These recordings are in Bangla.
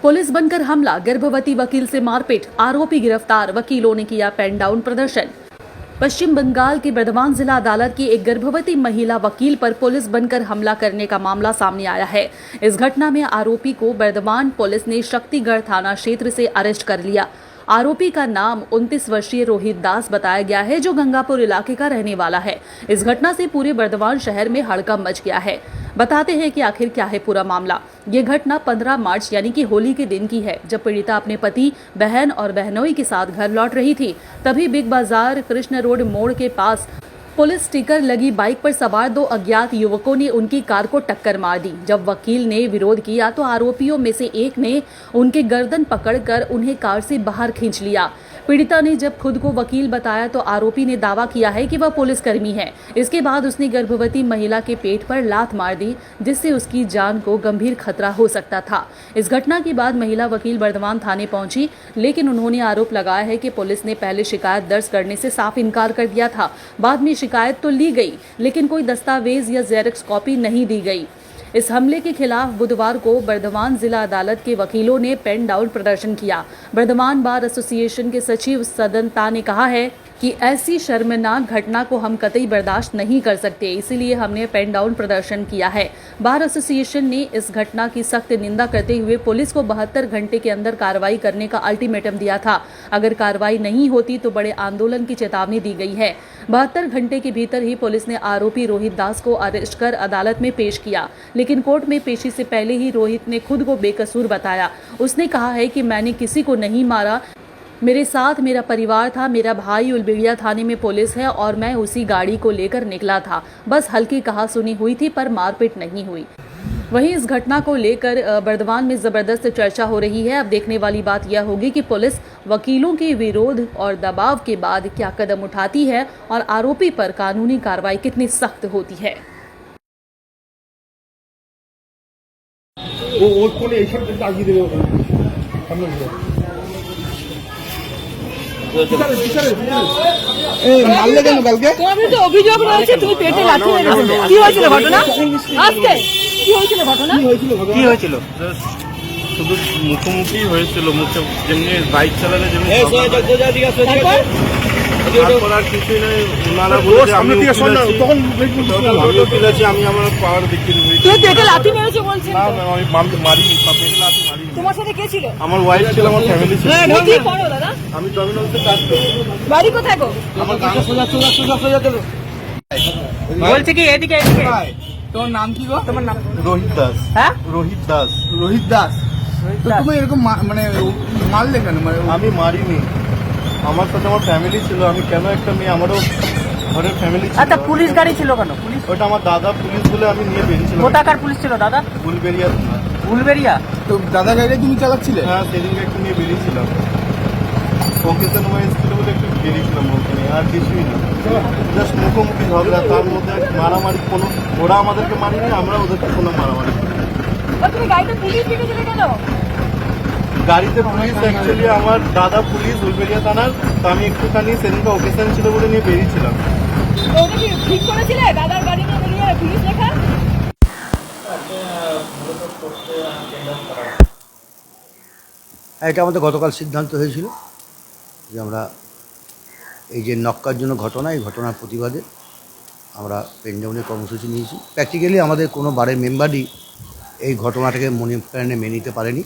पुलिस बनकर हमला, गर्भवती वकील से मारपीट, आरोपी गिरफ्तार, वकीलों ने किया पेन डाउन प्रदर्शन। पश्चिम बंगाल की बर्धमान जिला अदालत की एक गर्भवती महिला वकील पर पुलिस बनकर हमला करने का मामला सामने आया है। इस घटना में आरोपी को बर्धमान पुलिस ने शक्तिगढ़ थाना क्षेत्र से अरेस्ट कर लिया। आरोपी का नाम 29 वर्षीय रोहित दास बताया गया है, जो गंगापुर इलाके का रहने वाला है। इस घटना से पूरे बर्धमान शहर में हड़कंप मच गया है। बताते हैं कि आखिर क्या है पूरा मामला। ये घटना 15 मार्च यानी कि होली के दिन की है, जब पीड़िता अपने पति, बहन और बहनोई के साथ घर लौट रही थी। तभी बिग बाजार कृष्ण रोड मोड़ के पास पुलिस स्टिकर लगी बाइक पर सवार दो अज्ञात युवकों ने उनकी कार को टक्कर मार दी। जब वकील ने विरोध किया तो आरोपियों में से एक ने उनके गर्दन पकड़कर उन्हें कार से बाहर खींच लिया। पीड़िता ने जब खुद को वकील बताया तो आरोपी ने दावा किया है कि वह पुलिसकर्मी है। इसके बाद उसने गर्भवती महिला के पेट पर लात मार दी, जिससे उसकी जान को गंभीर खतरा हो सकता था। इस घटना के बाद महिला वकील बर्धमान थाने पहुंची, लेकिन उन्होंने आरोप लगाया है कि पुलिस ने पहले शिकायत दर्ज करने से साफ इनकार कर दिया था। बाद में शिकायत तो ली गई, लेकिन कोई दस्तावेज या जेरॉक्स कॉपी नहीं दी गई। इस हमले के खिलाफ बुधवार को बर्धमान जिला अदालत के वकीलों ने पेन डाउन प्रदर्शन किया। बर्धमान बार एसोसिएशन के सचिव सदनता ने कहा है कि ऐसी शर्मनाक घटना को हम कतई बर्दाश्त नहीं कर सकते, इसीलिए हमने पेन डाउन प्रदर्शन किया है। बार एसोसिएशन ने इस घटना की सख्त निंदा करते हुए पुलिस को 72 घंटे के अंदर कार्रवाई करने का अल्टीमेटम दिया था। अगर कार्रवाई नहीं होती तो बड़े आंदोलन की चेतावनी दी गई है। 72 घंटे के भीतर ही पुलिस ने आरोपी रोहित दास को अरेस्ट कर अदालत में पेश किया, लेकिन कोर्ट में पेशी से पहले ही रोहित ने खुद को बेकसूर बताया। उसने कहा है कि मैंने किसी को नहीं मारा, मेरे साथ मेरा परिवार था, मेरा भाई उलबेड़िया थाने में पुलिस है और मैं उसी गाड़ी को लेकर निकला था। बस हल्की कहासुनी हुई थी, पर मारपीट नहीं हुई। वहीं इस घटना को लेकर बर्धमान में जबरदस्त चर्चा हो रही है। अब देखने वाली बात यह होगी कि पुलिस वकीलों के विरोध और दबाव के बाद क्या कदम उठाती है और आरोपी पर कानूनी कार्रवाई कितनी सख्त होती है। মারলে কেন কালকে? তোমাদের তো অভিযোগ রয়েছে তুমি পেটে লাথি মেরেছো। কি হয়েছিল ঘটনা? আজকে কি হয়েছিল ঘটনা? কি হয়েছিল? শুধু মুখোমুখি হয়েছিল, মুখে যেমনি বাইক চালালে যেমনি তারপর আর কিছুই নাই। ওনারা বলেছে আমি উকিল আছি, আমি আমার পাওয়ার বিক্রি হয়েছি। তুই পেটে লাথি মেরেছো বলছিস? না না, আমি মারিনি, পেটে লাথি মারিনি। তোমার সাথে কে ছিল? আমার ওয়াইফ ছিল, আমার ফ্যামিলি ছিল। তুমি কি করো দাদা? আমি ডমিনোসে কাজ করি। বাড়ি কোথায় গো? আমার গান বলছে কি এদিকে এদিকে। তোমার নাম কি গো? তোমার নাম? রোহিত দাস। হ্যাঁ? রোহিত দাস। রোহিত দাস। তো তুমি এরকম মানে মারলে কেন? মানে আমি মারিনি, আমার সাথে আমার ফ্যামিলি ছিল। আমি কেন একটা মেয়ে, আমারও ঘরের ফ্যামিলি ছিল। আচ্ছা, পুলিশ গাড়ি ছিল কেন? পুলিশ ওটা আমার দাদা পুলিশ বলে আমি নিয়ে বেরিয়েছিলাম। কোথাকার পুলিশ ছিল দাদা? বুলবেরিয়া থানা। উলবেড়িয়া? তো দাদা গাড়ি তুমি চালাচ্ছিলে? হ্যাঁ, সেদিনকে একটু নিয়ে বেরিয়েছিলাম। ওকেশন ওয়াইজ ছিল বলে একটু বেরিয়েছিলাম ওখানে, আর কিছুই না। জাস্ট মুখোমুখি ঝগড়া, তার মধ্যে মারামারি। কোনো ওরা আমাদেরকে মারিনি, আমরা ওদেরকে কোনো মারামারি করিনি। তুমি গাড়িতে পুলিশ দেখেছিলে কেন? গাড়িতে পুলিশ অ্যাকচুয়ালি আমার দাদা পুলিশ উলবেড়িয়া থানার, তো আমি একটুখানি সেদিনকে ওকেশন ছিল বলে নিয়ে বেরিয়েছিলাম। ওটা কি ঠিক করেছিলে দাদার গাড়ি নিয়ে বেরিয়ে পুলিশ লেখা? এটা আমাদের গতকাল সিদ্ধান্ত হয়েছিল যে আমরা এই যে নক্কার জন্য ঘটনা, এই ঘটনার প্রতিবাদে আমরা পেনডাউনের কর্মসূচি নিয়েছি। প্র্যাকটিক্যালি আমাদের কোনো বারের মেম্বারই এই ঘটনাটাকে মনে প্রাণে মেনে নিতে পারেনি,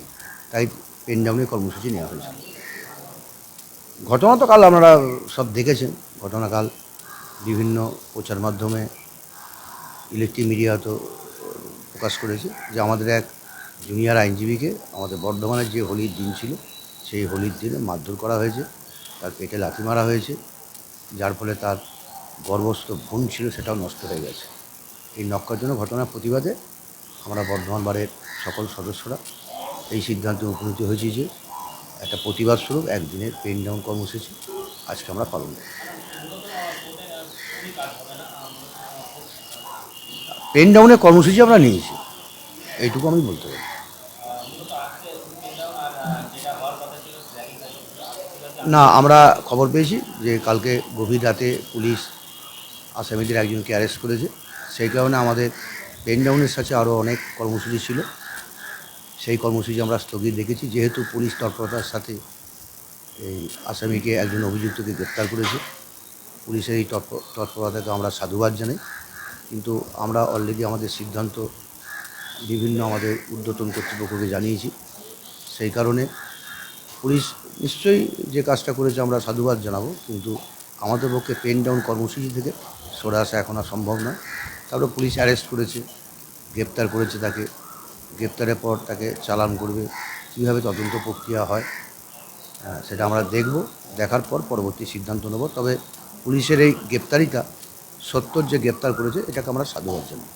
তাই পেনডাউনের কর্মসূচি নেওয়া হয়েছে। ঘটনা তো কাল আপনারা সব দেখেছেন। ঘটনাকাল বিভিন্ন প্রচার মাধ্যমে, ইলেকট্রিক মিডিয়া তো প্রকাশ করেছে যে আমাদের এক জুনিয়র আইনজীবীকে আমাদের বর্ধমানের যে হোলির দিন ছিল সেই হোলির দিনে মারধর করা হয়েছে, তার পেটে লাথি মারা হয়েছে, যার ফলে তার গর্ভস্থ ভ্রূণ ছিল সেটাও নষ্ট হয়ে গেছে। এই নক্কার জন্য ঘটনার প্রতিবাদে আমরা বর্ধমান বারের সকল সদস্যরা এই সিদ্ধান্তে উপনীত হয়েছি যে একটা প্রতিবাদ স্বরূপ একদিনের পেন ডাউন কর্মসূচি আজকে আমরা পালন করি। পেন ডাউনের কর্মসূচি আমরা নিয়েছি, এইটুকু আমি বলতে পারি। না, আমরা খবর পেয়েছি যে কালকে গভীর রাতে পুলিশ আসামিদের একজনকে অ্যারেস্ট করেছে। সেই কারণে আমাদের পেন ডাউনের সাথে আরও অনেক কর্মসূচি ছিল। সেই কর্মসূচি আমরা স্থগিত রেখেছি, যেহেতু পুলিশ তৎপরতার সাথে এই আসামিকে একজন অভিযুক্তকে গ্রেপ্তার করেছে। পুলিশের এই তৎপরতাকে আমরা সাধুবাদ জানাই, কিন্তু আমরা অলরেডি আমাদের সিদ্ধান্ত বিভিন্ন আমাদের ঊর্ধ্বতন কর্তৃপক্ষকে জানিয়েছি। সেই কারণে পুলিশ নিশ্চয়ই যে কাজটা করেছে আমরা সাধুবাদ জানাবো, কিন্তু আমাদের পক্ষে পেন ডাউন কর্মসূচি থেকে সরে আসা এখন আর সম্ভব নয়। তারপরে পুলিশ অ্যারেস্ট করেছে, গ্রেপ্তার করেছে তাকে, গ্রেপ্তারের পর তাকে চালান করবে, কীভাবে তদন্ত প্রক্রিয়া হয় সেটা আমরা দেখব, দেখার পর পরবর্তী সিদ্ধান্ত নেব। তবে পুলিশের এই গ্রেপ্তারিটা সত্তর যে গ্রেপ্তার করেছে এটাকে আমরা সাধুবাদ জানাই।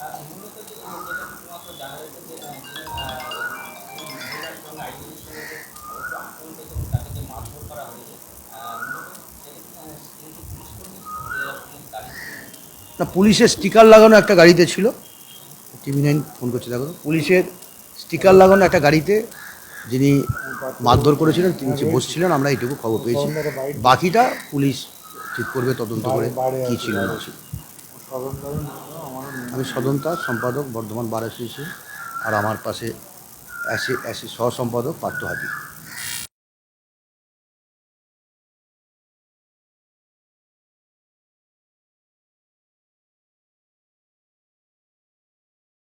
না, পুলিশের স্টিকার লাগানো একটা গাড়িতে ছিল, TV9 ফোন করছে, দেখো, পুলিশের স্টিকার লাগানো একটা গাড়িতে যিনি মারধর করেছিলেন তিনি বসছিলেন, আমরা এইটুকু খবর পেয়েছি। বাকিটা পুলিশ ঠিক করবে তদন্ত করে কী ছিল না ছিল। আমি সদন্তা সম্পাদক বর্ধমান বার অ্যাসোসিয়েশন, আর আমার পাশে সহ সম্পাদক পার্থ হাতি।